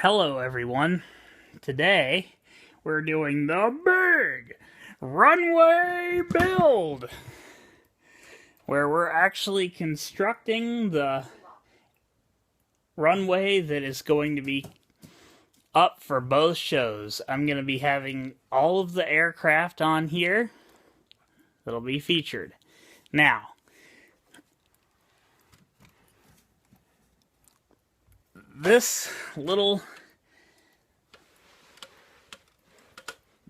Hello everyone. Today we're doing the big runway build where we're actually constructing the runway that is going to be up for both shows. I'm going to be having all of the aircraft on here that'll be featured. Now, this little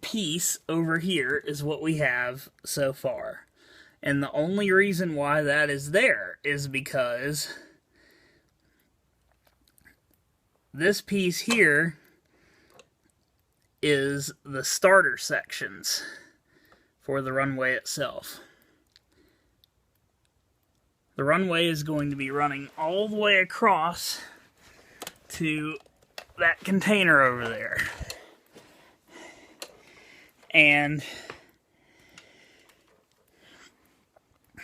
piece over here is what we have so far. And the only reason why that is there is because this piece here is the starter sections for the runway itself. The runway is going to be running all the way across to that container over there. And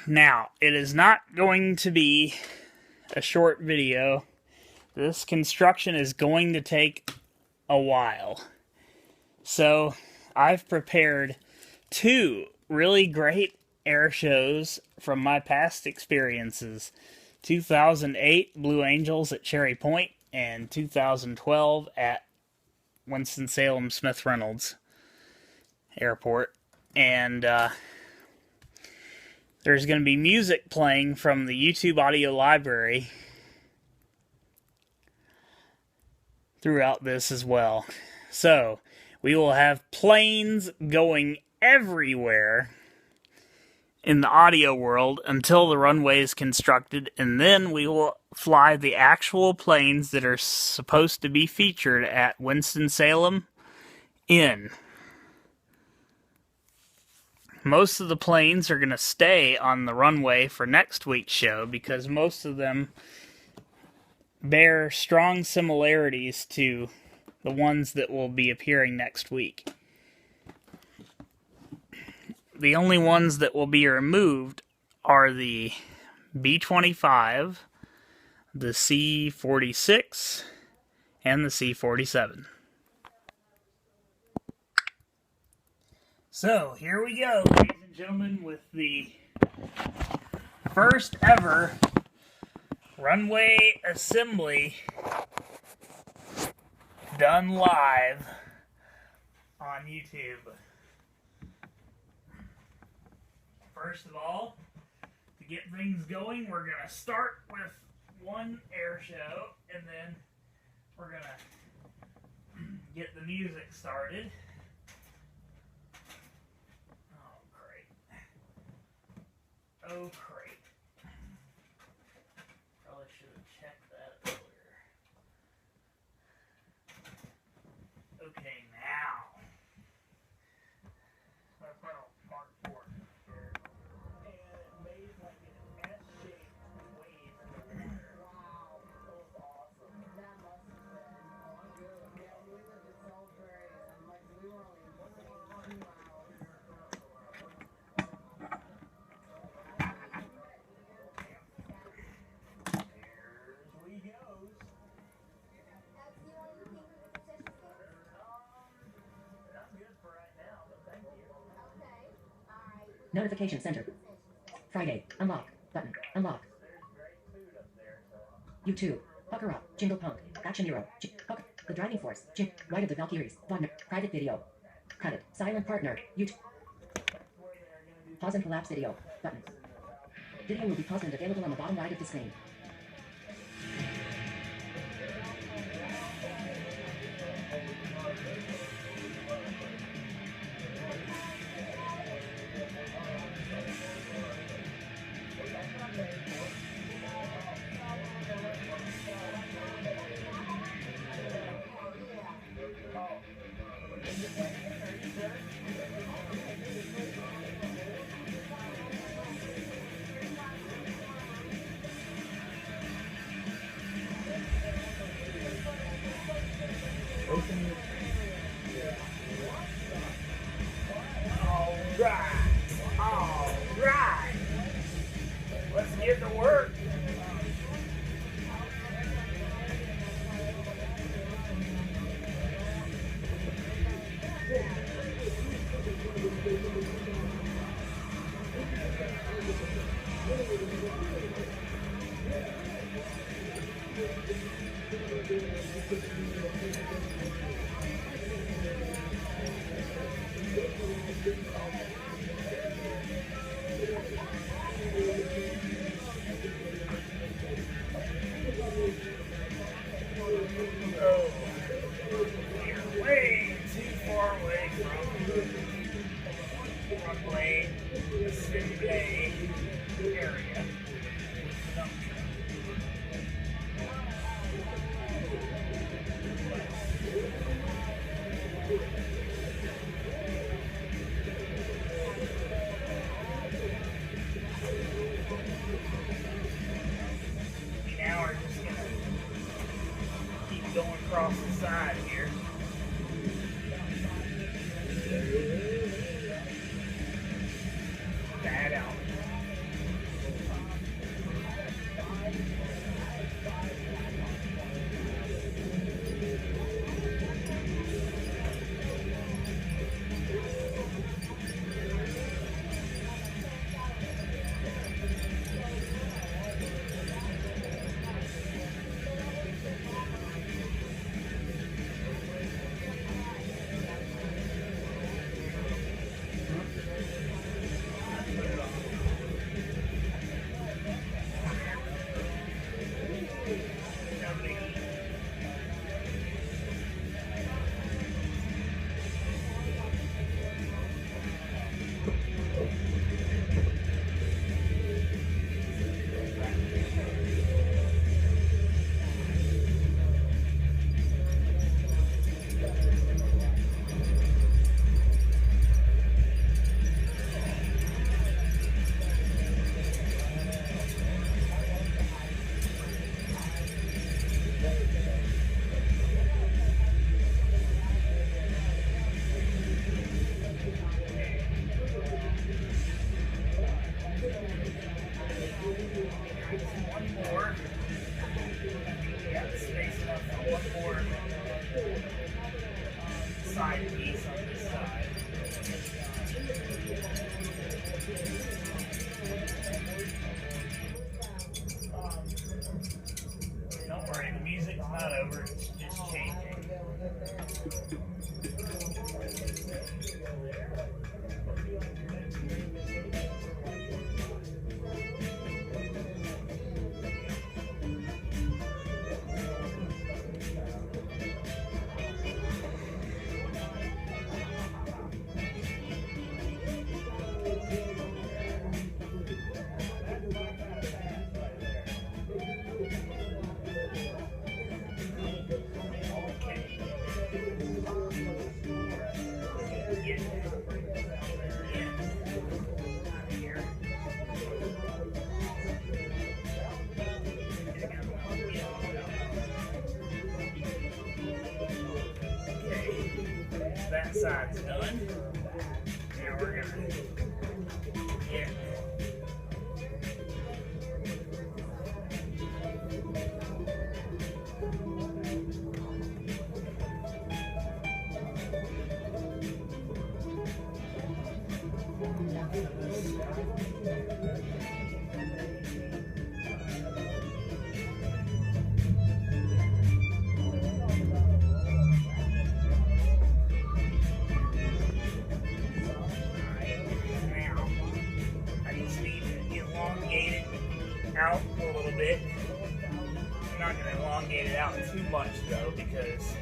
now, it is not going to be a short video. This construction is going to take a while. So, I've prepared two really great air shows from my past experiences. 2008 Blue Angels at Cherry Point and 2012 at Winston-Salem Smith Reynolds Airport. And there's going to be music playing from the YouTube audio library throughout this as well. So, we will have planes going everywhere in the audio world until the runway is constructed, and then we will fly the actual planes that are supposed to be featured at Winston-Salem in. Most of the planes are going to stay on the runway for next week's show because most of them bear strong similarities to the ones that will be appearing next week. The only ones that will be removed are the B-25, the C-46, and the C-47. So, here we go, ladies and gentlemen, with the first ever runway assembly done live on YouTube. First of all, to get things going, we're going to start with one air show, and then we're going to get the music started. Oh, great. Probably should have checked that earlier. Okay, now. That's part 4. And it made like an S-shaped wave in the water. Wow, that was awesome. That must have been. Oh, I'm good. Yeah, we were just so great. And like, we were only 2 hours. Notification center. Friday. Unlock. Button. Unlock. YouTube. Pucker up. Jingle punk. Action hero. Pucker. The driving force. Ride of the Valkyries. Wagner. Private video. Credit. Silent partner. YouTube. Pause and collapse video. Button. Video will be paused and available on the bottom right of the screen. Oh, we're way too far away from runway assembly area. Now we're just gonna keep going across the side here. Bad out. One more. Yeah, space enough for one more side piece on this side. Don't worry, the music's not over, it's just changing. That side's done. Now we're gonna get out a little bit. I'm not going to elongate it out too much though, because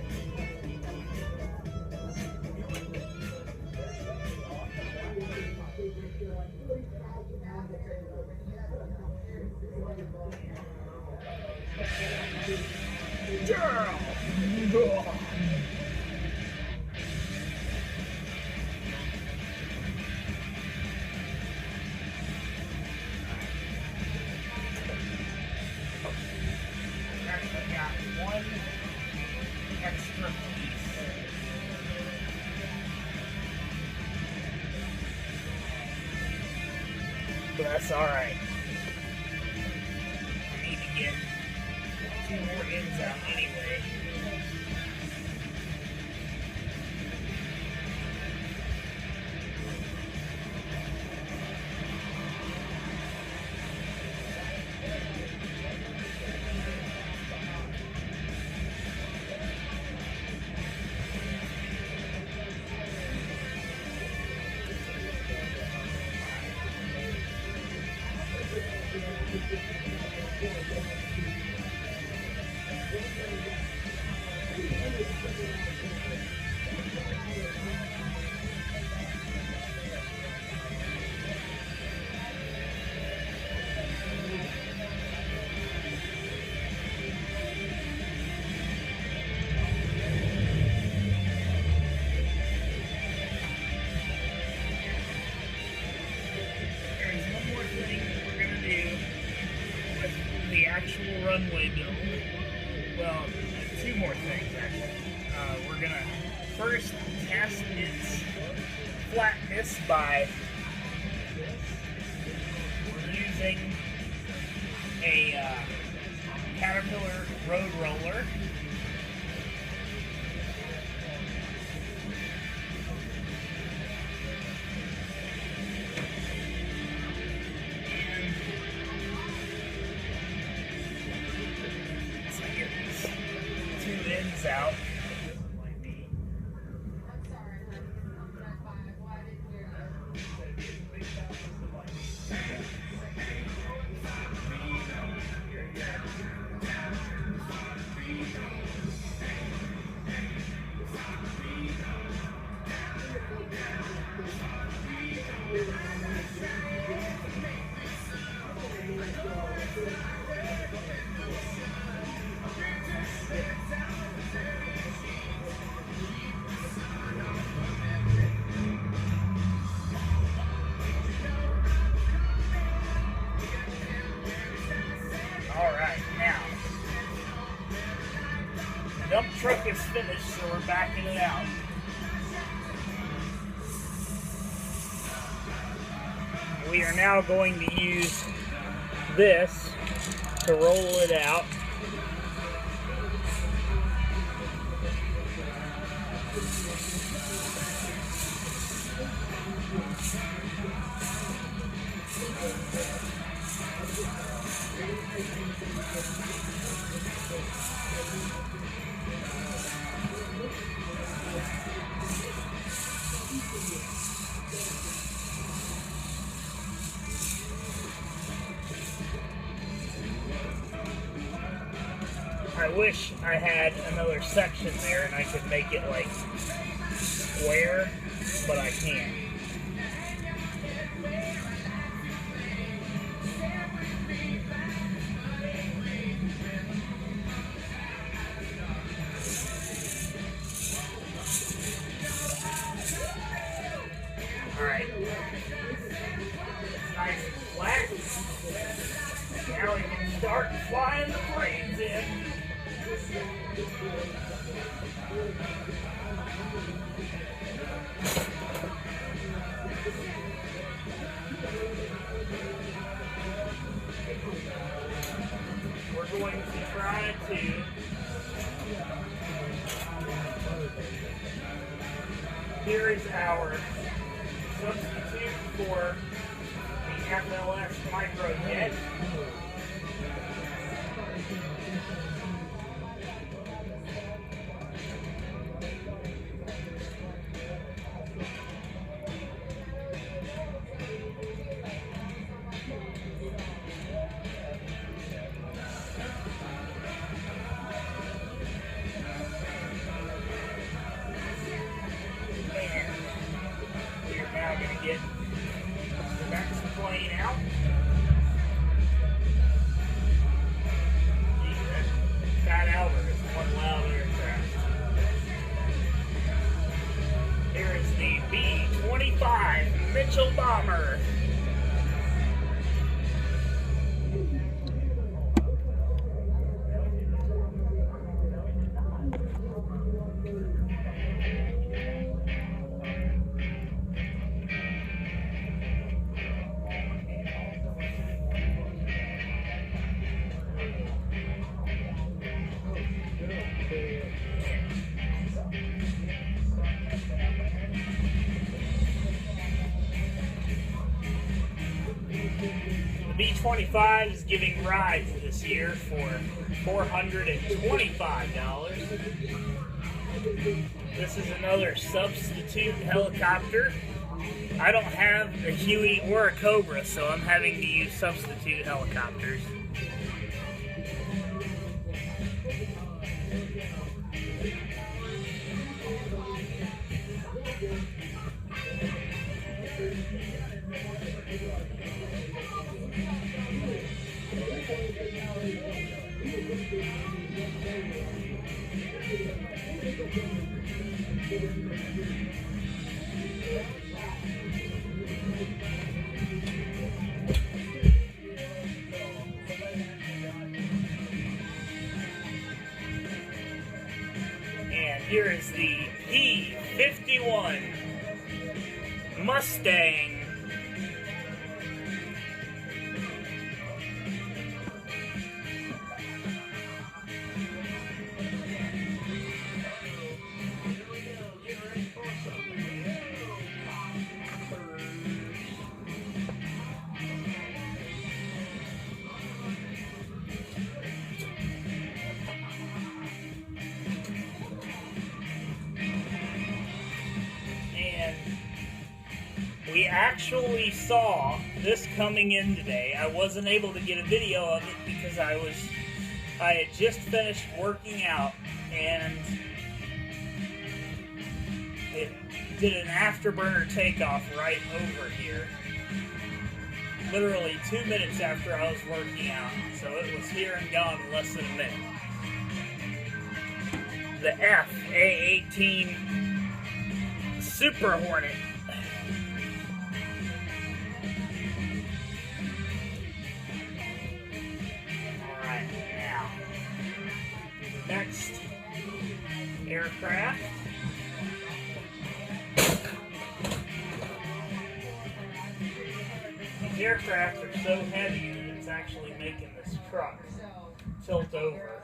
girl! One extra piece. But that's alright. I need to get 2 more ends out anyway. The actual runway build. Well, two more things actually. We're gonna first test its flatness by using a Caterpillar road roller. Out. Dump truck is finished, so we're backing it out. We are now going to use this to roll it out. I wish I had another section there and I could make it like square, but I can't. Alright. It's nice and flat. Now we can start flying the planes in. We're going to try to here is our substitute for the FLS micro jet. Now going to get the next plane out. Fat Albert is one loud aircraft. Here is the B-25 Mitchell Bomber. The B-25 is giving rides this year for $425. This is another substitute helicopter. I don't have a Huey or a Cobra, so I'm having to use substitute helicopters. Here is the P-51 Mustang. We actually saw this coming in today. I wasn't able to get a video of it because I had just finished working out and it did an afterburner takeoff right over here. Literally 2 minutes after I was working out. So it was here and gone in less than a minute. The F-A-18 Super Hornet. Next aircraft. These aircraft are so heavy that it's actually making this truck tilt over.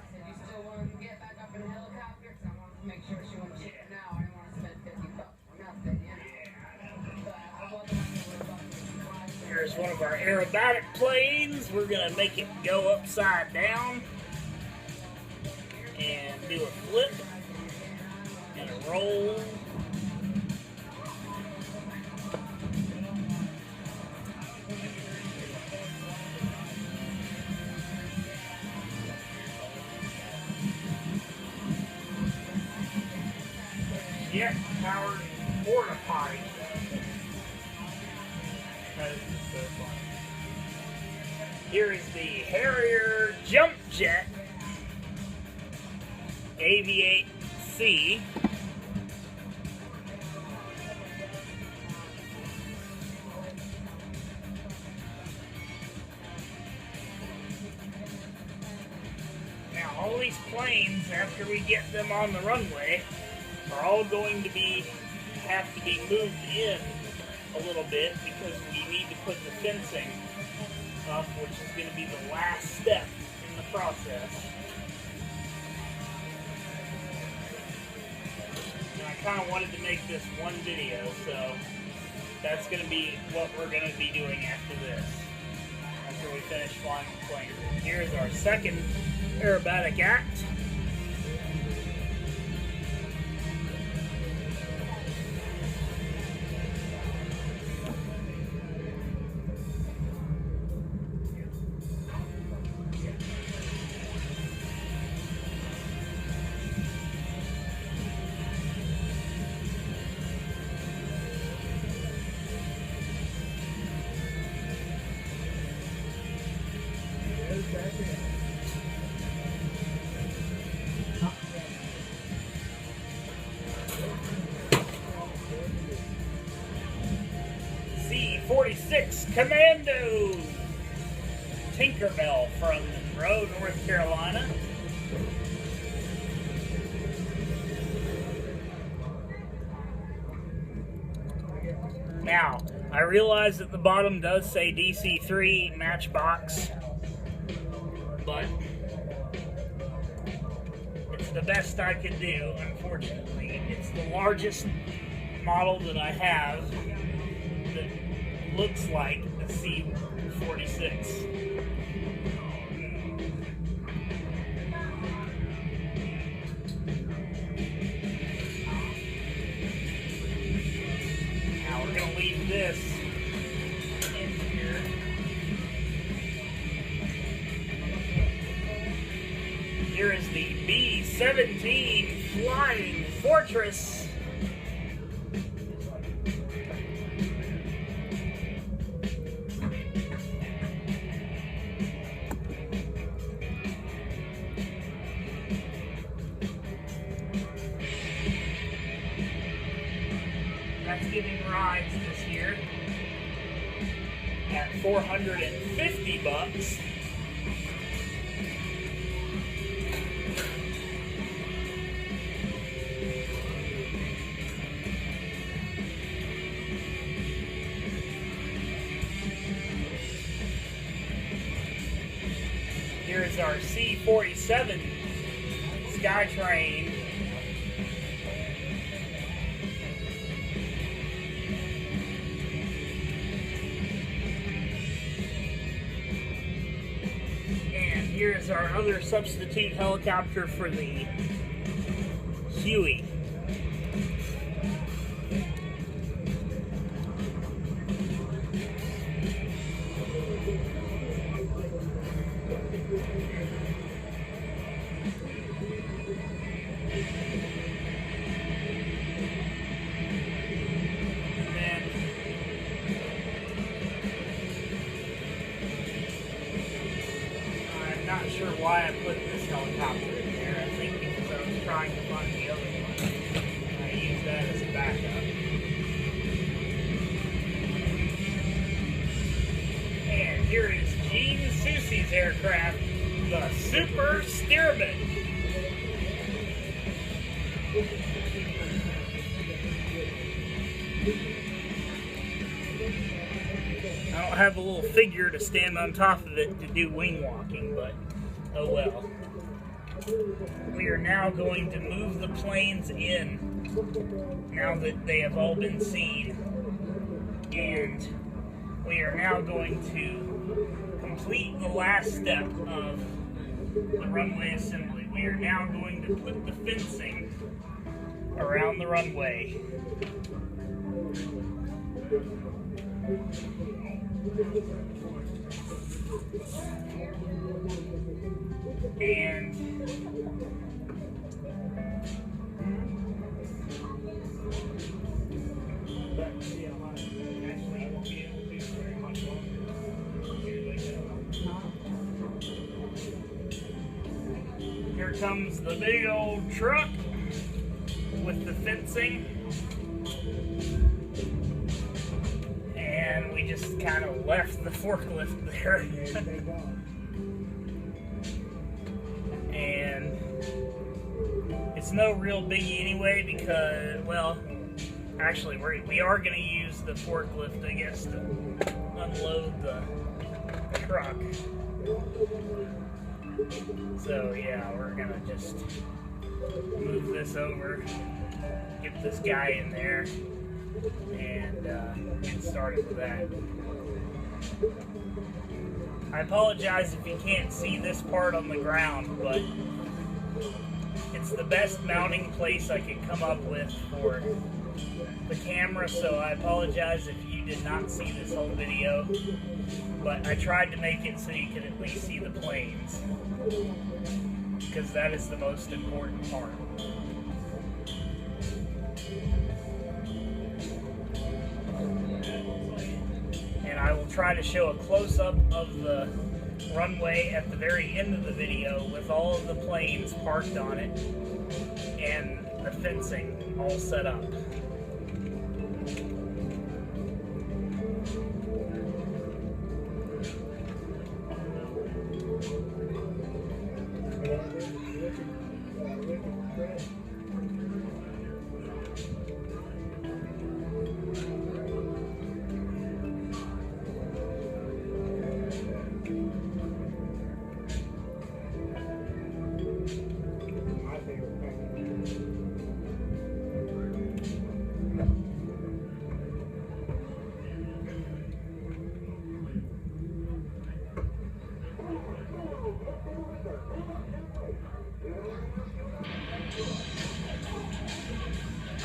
Here's one of our aerobatic planes. We're going to make it go upside down and do a flip and a roll. Jet powered porta potty. That is so fun. Here is the Harrier Jump Jet Aviate C. Now all these planes, after we get them on the runway, are all going to have to be moved in a little bit because we need to put the fencing up, which is going to be the last step in the process. I kind of wanted to make this one video, so that's going to be what we're going to be doing after this, after we finish flying the plane. Here's our second aerobatic act. C-46 Commando Tinkerbell from Monroe, North Carolina. Now, I realize that the bottom does say DC-3 Matchbox, but it's the best I could do, unfortunately. It's the largest model that I have that looks like a C-46. Now we're going to leave this in here. Here is the B-17 Flying Fortress. That's giving rides this year at $450. 747 SkyTrain. And here's our other substitute helicopter for the Huey. Not sure why I put this helicopter in there. I think because I was trying to find the other one. I used that as a backup. And here is Gene Susie's aircraft, the Super Steerman. I don't have a little figure to stand on top of it to do wing walking, but oh well. We are now going to move the planes in now that they have all been seen. And we are now going to complete the last step of the runway assembly. We are now going to put the fencing around the runway. And here comes the big old truck with the fencing. And we just kind of left the forklift there. And it's no real biggie anyway because, well, actually we are going to use the forklift, I guess, to unload the truck. So yeah, we're going to just move this over, get this guy in there, and get started with that. I apologize if you can't see this part on the ground, but it's the best mounting place I could come up with for the camera, so I apologize if you did not see this whole video, but I tried to make it so you could at least see the planes, because that is the most important part. And I will try to show a close-up of the runway at the very end of the video with all of the planes parked on it and the fencing all set up.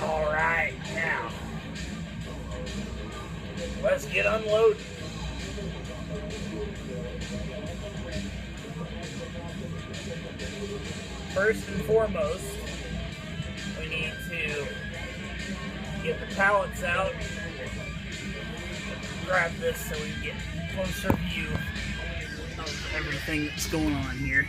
Alright, now, let's get unloaded. First and foremost, we need to get the pallets out, grab this so we can get a closer view of everything that's going on here.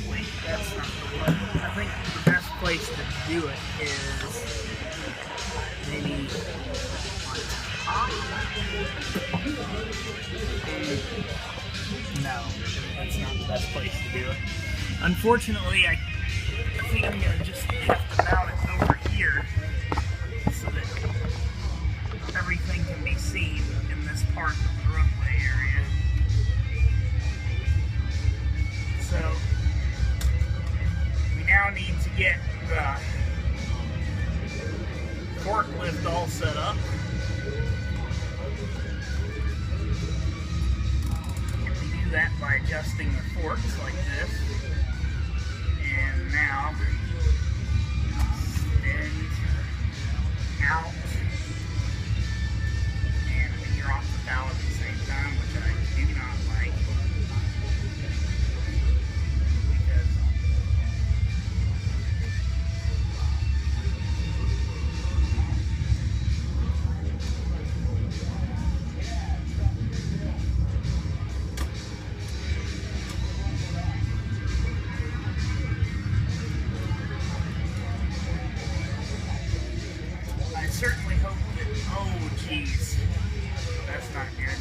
Wait, that's not the one. I think the best place to do it is maybe on top. No, that's not the best place to do it. Unfortunately, I think I'm going to just have to mount it over here so that part of the runway area. So we now need to get the forklift all set up. And we do that by adjusting the forks like this. And now spin out. And we drop the pallet at the same time, which I do not like. I certainly hope that, oh geez, that's not good.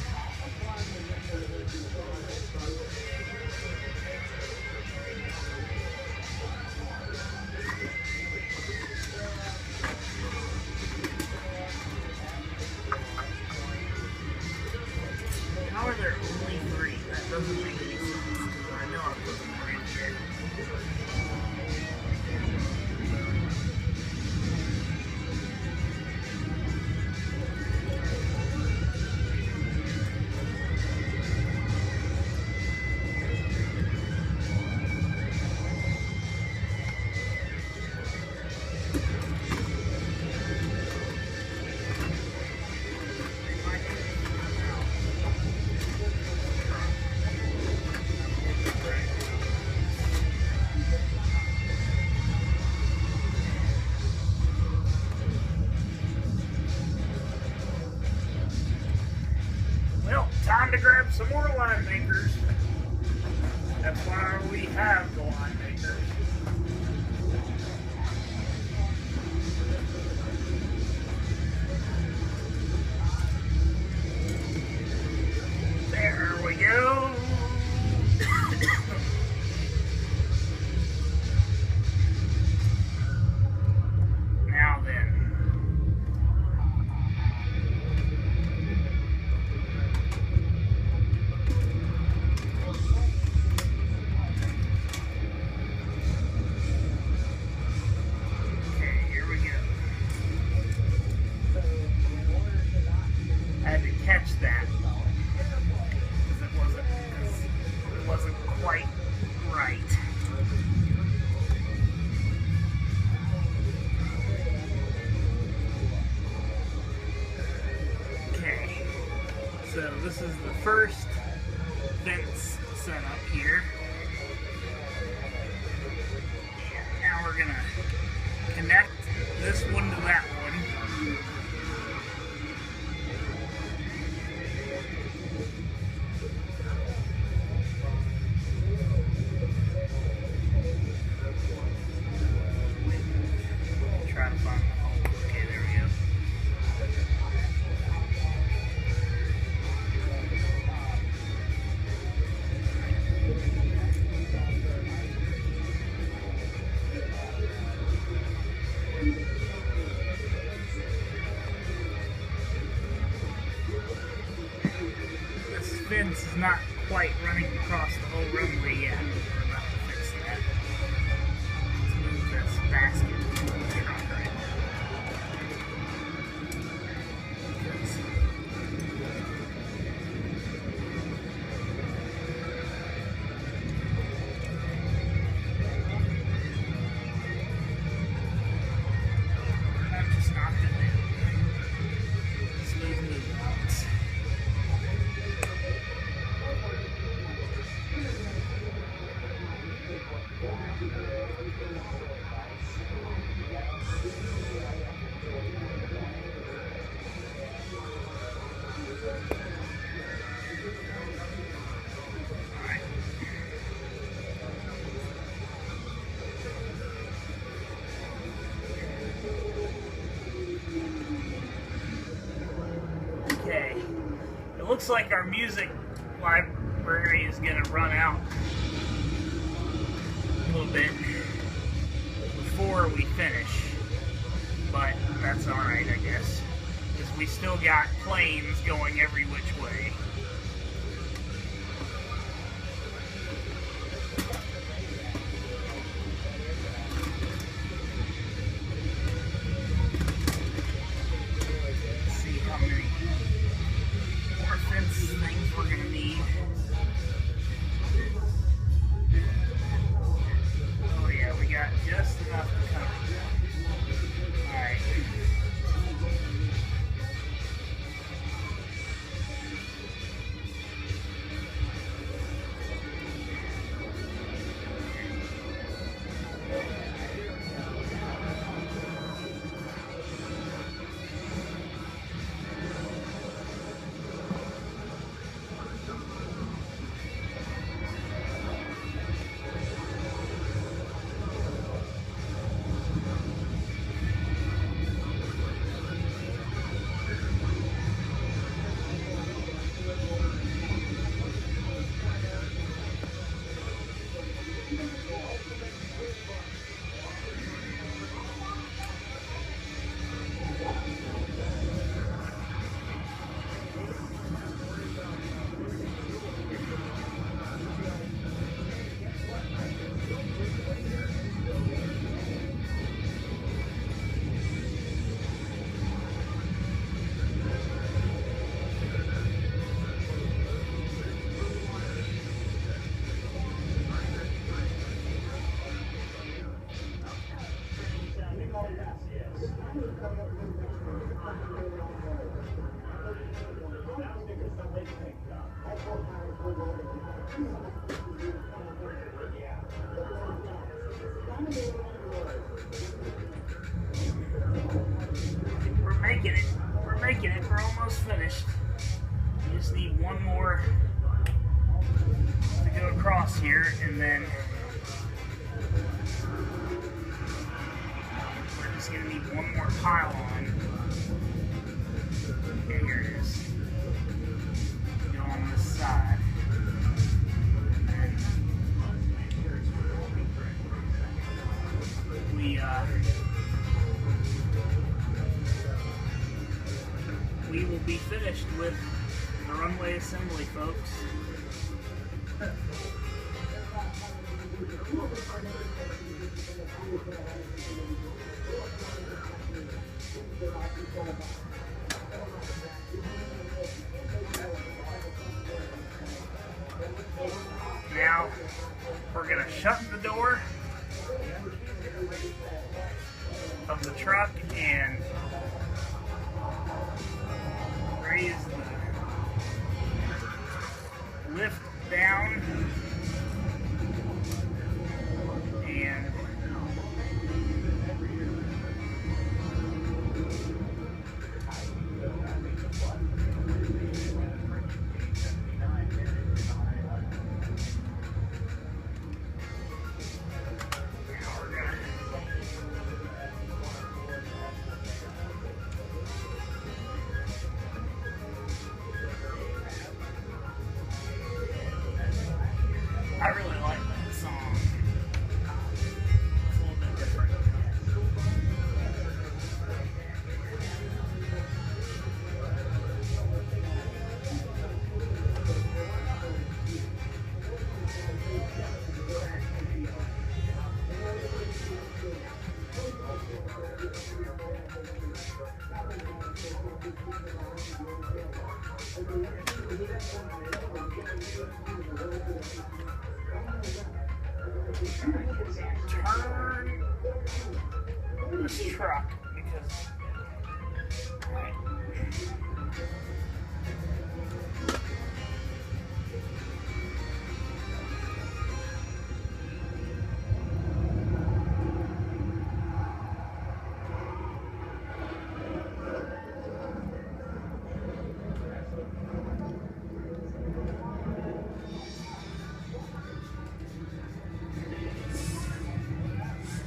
How are there only 3? That doesn't make any sense, because I know I'm putting more in here. Well, time to grab some more line makers. That's why we have the line makers. There we go. Now then. I had to catch that because it wasn't quite right. Okay, so this is the first fence setup here. And now we're gonna connect this one to that one. Try to find the hole. Okay, there we go. This fence is not quite running across the whole runway yet. We're about to fix that. Let's move this basket. I've just knocked it in. Smooth movements. Alright. Okay. It looks like our music library is going to run out a little bit before we finish, but that's alright, I guess. because we still got planes going every which way. Let's see how many more fence things we're going to need. Oh yeah, we got just enough to cover. Alright. We're making it. We're making it. We're almost finished. We just need one more to go across here, and then we're just going to need one more pylon. Okay, here it is. Go on this side. And we will be finished with the runway assembly, folks. Now, we're going to shut the door of the truck and raise the lift down and I really like that song. It's a little bit different. Turn this truck because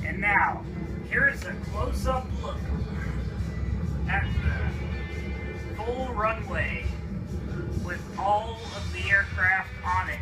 and now, here is a close-up look at the full runway with all of the aircraft on it.